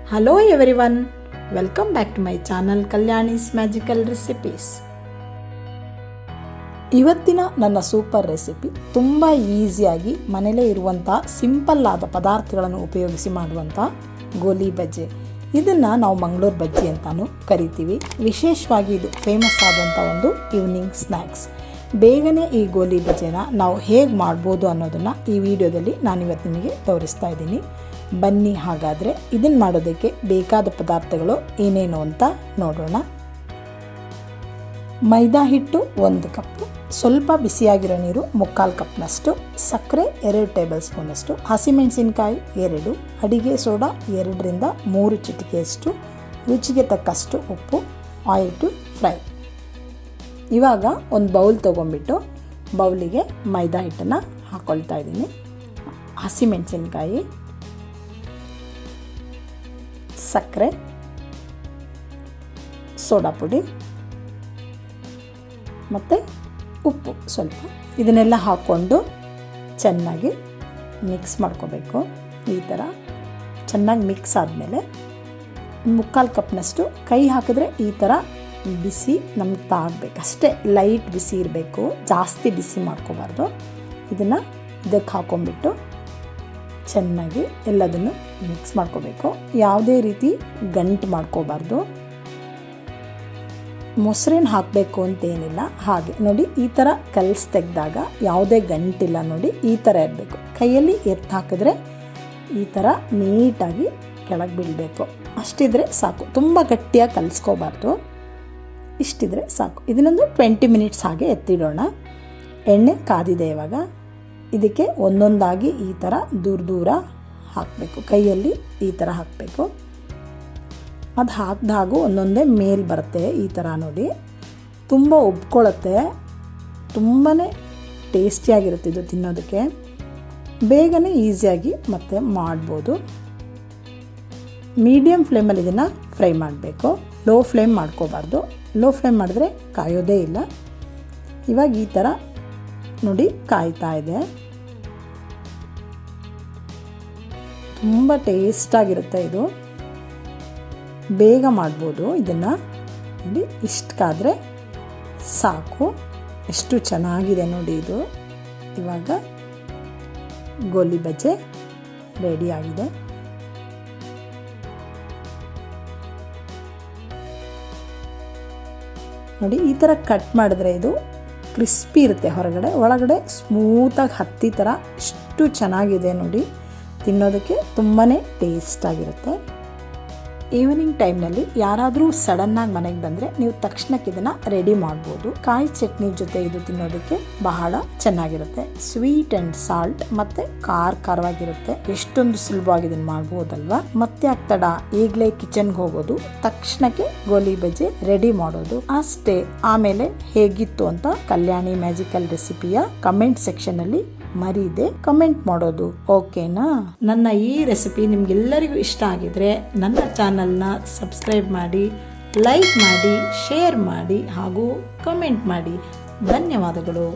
Hello everyone, welcome back to my channel Kalyani's magical recipes. ಇವತ್ತಿನ ನನ್ನ super recipe ತುಂಬ ಈಸಿಯಾಗಿ ಮನೆಯಲ್ಲೇ ಇರುವಂಥ ಸಿಂಪಲ್ ಆದ ಪದಾರ್ಥಗಳನ್ನು ಉಪಯೋಗಿಸಿ ಮಾಡುವಂಥ ಗೋಲಿಬಜೆ. ಇದನ್ನು ನಾವು ಮಂಗಳೂರು ಬಜ್ಜಿ ಅಂತಾನು ಕರಿತೀವಿ. ವಿಶೇಷವಾಗಿ ಇದು ಫೇಮಸ್ ಆದಂಥ ಒಂದು ಈವ್ನಿಂಗ್ ಸ್ನ್ಯಾಕ್ಸ್. ಬೇಗನೆ ಈ ಗೋಲಿಬಜೆನ ನಾವು ಹೇಗೆ ಮಾಡ್ಬೋದು ಅನ್ನೋದನ್ನು ಈ ವಿಡಿಯೋದಲ್ಲಿ ನಾನಿವತ್ತು ನಿಮಗೆ ತೋರಿಸ್ತಾ ಇದ್ದೀನಿ. ಬನ್ನಿ ಹಾಗಾದರೆ ಇದನ್ನು ಮಾಡೋದಕ್ಕೆ ಬೇಕಾದ ಪದಾರ್ಥಗಳು ಏನೇನು ಅಂತ ನೋಡೋಣ. ಮೈದಾ ಹಿಟ್ಟು 1 ಕಪ್ಪು, ಸ್ವಲ್ಪ ಬಿಸಿಯಾಗಿರೋ ನೀರು 3/4 ಕಪ್ನಷ್ಟು, ಸಕ್ಕರೆ 2 ಟೇಬಲ್ ಸ್ಪೂನಷ್ಟು, ಹಸಿಮೆಣಸಿನಕಾಯಿ 2, ಅಡಿಗೆ ಸೋಡಾ 2ರಿಂದ 3 ಚಿಟಿಕೆಯಷ್ಟು, ರುಚಿಗೆ ತಕ್ಕಷ್ಟು ಉಪ್ಪು, ಆಯಿಲ್ ಟು ಫ್ರೈ. ಇವಾಗ ಒಂದು ಬೌಲ್ ತೊಗೊಂಡ್ಬಿಟ್ಟು ಬೌಲಿಗೆ ಮೈದಾ ಹಿಟ್ಟನ್ನು ಹಾಕ್ಕೊಳ್ತಾ ಇದ್ದೀನಿ. ಹಸಿಮೆಣಸಿನಕಾಯಿ, ಸಕ್ಕರೆ, ಸೋಡಾ ಪುಡಿ ಮತ್ತು ಉಪ್ಪು ಸ್ವಲ್ಪ, ಇದನ್ನೆಲ್ಲ ಹಾಕ್ಕೊಂಡು ಚೆನ್ನಾಗಿ ಮಿಕ್ಸ್ ಮಾಡ್ಕೋಬೇಕು. ಈ ಥರ ಚೆನ್ನಾಗಿ ಮಿಕ್ಸ್ ಆದಮೇಲೆ 3/4 ಕಪ್ನಷ್ಟು ಕೈ ಹಾಕಿದ್ರೆ ಈ ಥರ ಬಿಸಿ ನಮ್ಗೆ ತಾಗಬೇಕು, ಅಷ್ಟೇ ಲೈಟ್ ಬಿಸಿ ಇರಬೇಕು, ಜಾಸ್ತಿ ಬಿಸಿ ಮಾಡ್ಕೋಬಾರ್ದು. ಇದನ್ನು ಇದಕ್ಕೆ ಹಾಕ್ಕೊಂಬಿಟ್ಟು ಚೆನ್ನಾಗಿ ಎಲ್ಲದನ್ನು ಮಿಕ್ಸ್ ಮಾಡ್ಕೋಬೇಕು. ಯಾವುದೇ ರೀತಿ ಗಂಟು ಮಾಡ್ಕೋಬಾರ್ದು. ಮೊಸರೇನು ಹಾಕಬೇಕು ಅಂತೇನಿಲ್ಲ, ಹಾಗೆ ನೋಡಿ ಈ ಥರ ಕಲಸಿ ತೆಗೆದಾಗ ಯಾವುದೇ ಗಂಟಿಲ್ಲ ನೋಡಿ, ಈ ಥರ ಇರಬೇಕು. ಕೈಯಲ್ಲಿ ಎತ್ತು ಹಾಕಿದ್ರೆ ಈ ಥರ ನೀಟಾಗಿ ಕೆಳಗೆ ಬೀಳಬೇಕು. ಅಷ್ಟಿದ್ರೆ ಸಾಕು, ತುಂಬ ಗಟ್ಟಿಯಾಗಿ ಕಲಿಸ್ಕೋಬಾರ್ದು, ಇಷ್ಟಿದ್ರೆ ಸಾಕು. ಇದನ್ನೊಂದು 20 ಮಿನಿಟ್ಸ್ ಹಾಗೆ ಎತ್ತಿಡೋಣ. ಎಣ್ಣೆ ಕಾದಿದೆ. ಇವಾಗ ಇದಕ್ಕೆ ಒಂದೊಂದಾಗಿ ಈ ಥರ ದೂರ ಹಾಕಬೇಕು, ಕೈಯಲ್ಲಿ ಈ ಥರ ಹಾಕಬೇಕು. ಅದು ಹಾಕಿದಾಗ ಒಂದೊಂದೇ ಮೇಲ್ ಬರುತ್ತೆ. ಈ ಥರ ನೋಡಿ ತುಂಬ ಉಬ್ಕೊಳ್ಳುತ್ತೆ, ತುಂಬಾ ಟೇಸ್ಟಿಯಾಗಿರುತ್ತೆ ಇದು ತಿನ್ನೋದಕ್ಕೆ. ಬೇಗನೆ ಈಸಿಯಾಗಿ ಮತ್ತೆ ಮಾಡ್ಬೋದು. ಮೀಡಿಯಮ್ ಫ್ಲೇಮಲ್ಲಿ ಇದನ್ನು ಫ್ರೈ ಮಾಡಬೇಕು, ಲೋ ಫ್ಲೇಮ್ ಮಾಡ್ಕೋಬಾರ್ದು. ಲೋ ಫ್ಲೇಮ್ ಮಾಡಿದ್ರೆ ಕಾಯೋದೇ ಇಲ್ಲ. ಇವಾಗ ಈ ಥರ ನೋಡಿ ಕಾಯ್ತಾ ಇದೆ. ತುಂಬ ಟೇಸ್ಟಾಗಿರುತ್ತೆ ಇದು, ಬೇಗ ಮಾಡ್ಬೋದು ಇದನ್ನು. ನೋಡಿ ಇಷ್ಟಕ್ಕಾದರೆ ಸಾಕು, ಎಷ್ಟು ಚೆನ್ನಾಗಿದೆ ನೋಡಿ ಇದು. ಇವಾಗ ಗೋಲಿಬಜೆ ರೆಡಿಯಾಗಿದೆ. ನೋಡಿ ಈ ಥರ ಕಟ್ ಮಾಡಿದ್ರೆ ಇದು ಕ್ರಿಸ್ಪಿ ಇರುತ್ತೆ, ಹೊರಗಡೆ ಒಳಗಡೆ ಸ್ಮೂತಾಗಿ ಹತ್ತಿ ಥರ ಎಷ್ಟು ಚೆನ್ನಾಗಿದೆ ನೋಡಿ. ತಿನ್ನೋದಕ್ಕೆ ತುಂಬಾ ಟೇಸ್ಟಾಗಿರುತ್ತೆ. ಈವ್ನಿಂಗ್ ಟೈಮ್ನಲ್ಲಿ ಯಾರಾದರೂ ಸಡನ್ನಾಗಿ ಮನೆಗೆ ಬಂದರೆ ನೀವು ತಕ್ಷಣಕ್ಕೆ ಇದನ್ನು ರೆಡಿ ಮಾಡ್ಬೋದು. ಕಾಯಿ ಚಟ್ನಿ ಜೊತೆ ಇದು ತಿನ್ನೋದಕ್ಕೆ ಬಹಳ ಚೆನ್ನಾಗಿರುತ್ತೆ. ಸ್ವೀಟ್ ಆ್ಯಂಡ್ ಸಾಲ್ಟ್ ಮತ್ತು ಖಾರವಾಗಿರುತ್ತೆ. ಎಷ್ಟೊಂದು ಸುಲಭವಾಗಿ ಇದನ್ನು ಮಾಡ್ಬೋದಲ್ವಾ. ಮತ್ತೆ ಆಗ್ತಡ ಈಗಲೇ ಕಿಚನ್ಗೆ ಹೋಗೋದು, ತಕ್ಷಣಕ್ಕೆ ಗೋಲಿಬಜೆ ರೆಡಿ ಮಾಡೋದು ಅಷ್ಟೇ. ಆಮೇಲೆ ಹೇಗಿತ್ತು ಅಂತ ಕಲ್ಯಾಣಿ ಮ್ಯಾಜಿಕಲ್ ರೆಸಿಪಿಯ ಕಮೆಂಟ್ ಸೆಕ್ಷನಲ್ಲಿ ಮರೀದೆ ಕಮೆಂಟ್ ಮಾಡೋದು, ಓಕೆನಾ? ನನ್ನ ಈ ರೆಸಿಪಿ ನಿಮ್ಗೆಲ್ಲರಿಗೂ ಇಷ್ಟ ಆಗಿದ್ರೆ ನನ್ನ ಚಾನಲ್ನ ಸಬ್ಸ್ಕ್ರೈಬ್ ಮಾಡಿ, ಲೈಕ್ ಮಾಡಿ, ಶೇರ್ ಮಾಡಿ ಹಾಗೂ ಕಮೆಂಟ್ ಮಾಡಿ. ಧನ್ಯವಾದಗಳು.